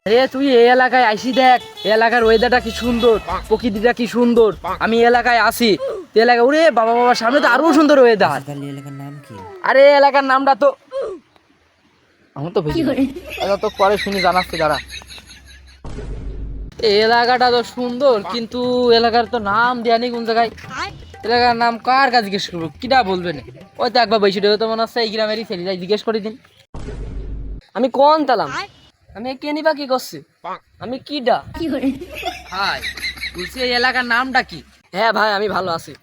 রে তুই এই এলাকায় আইসি দেখ, এই এলাকার ওয়েদারটা কি সুন্দর, প্রকৃতিটা কি সুন্দর। আমি এলাকায় আসি, এলাকায় ওরে বাবা বাবা সামনে তো আরো সুন্দর ওয়েদার। এলাকার নাম কি? আরে এলাকার নামটা তো আমার তো বুঝি তো পরে শুনি জানাচ্ছি দাঁড়া। এই এলাকাটা তো সুন্দর কিন্তু এলাকার তো নাম দেয়া নেই কোন জায়গায়। এলাকার নাম কার কাছে জিজ্ঞেস করবো, কিটা বলবেন? ওই তো একবার বেশি তো মনে হচ্ছে এই গ্রামেরই ছেলে, যাই জিজ্ঞেস করে দিন। আমি কোন তালাম, আমি কেনি বা কি করছি, আমি কিডা ভাই বলছি এই এলাকার নামটা কি? হ্যাঁ ভাই আমি ভালো আছি।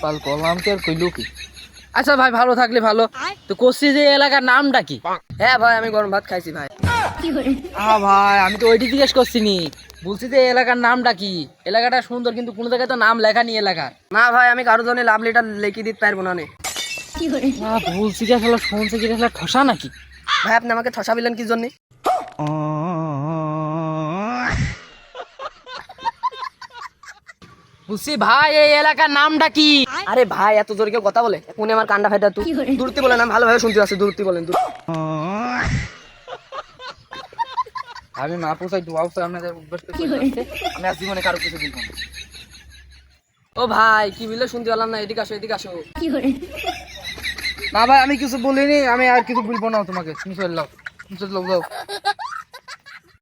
পাল কলাম কি আর কইলো কি? আচ্ছা ভাই ভালো থাকলে ভালো, তো করছি যে এলাকার নামটা কি? হ্যাঁ ভাই আমি গরম ভাত খাইছি ভাই। ভাই আমি তো ওইটি জিজ্ঞেস করছি নি, বলছি যে এলাকার নামটা কি। এলাকাটা সুন্দর কিন্তু কোনো জায়গায় তো নাম লেখা নেই এলাকার। না ভাই আমি কারোর জন্য লাভ লেটার লিখে দিতে পারবো না। বলছি কি আসলে শুনছি কি আসলে ঠসা নাকি? ভাই আপনি আমাকে ঠসা দিলেন কি জন্য? বুঝছি ভাই এই এলাকার নামটা কি? আরে ভাই এত জোরে কেউ কথা বলে উনি আমার কান্ডা ফাটা। তুই দূরত্বে বলেন, আমি ভালোভাবে শুনতে পাচ্ছি। দূরত্বে বলেন। আমি না পোষাই দোয়া আপনাদের আমি আজ জীবনে কারো কিছু বলবো না। ও ভাই কি বললে শুনতে পেলাম না, এদিকে আসো এদিকে আসো। না ভাই আমি কিছু বলিনি, আমি আর কিছু বলবো না তোমাকে। তুমি চলে যাও, তুমি চলে যাও।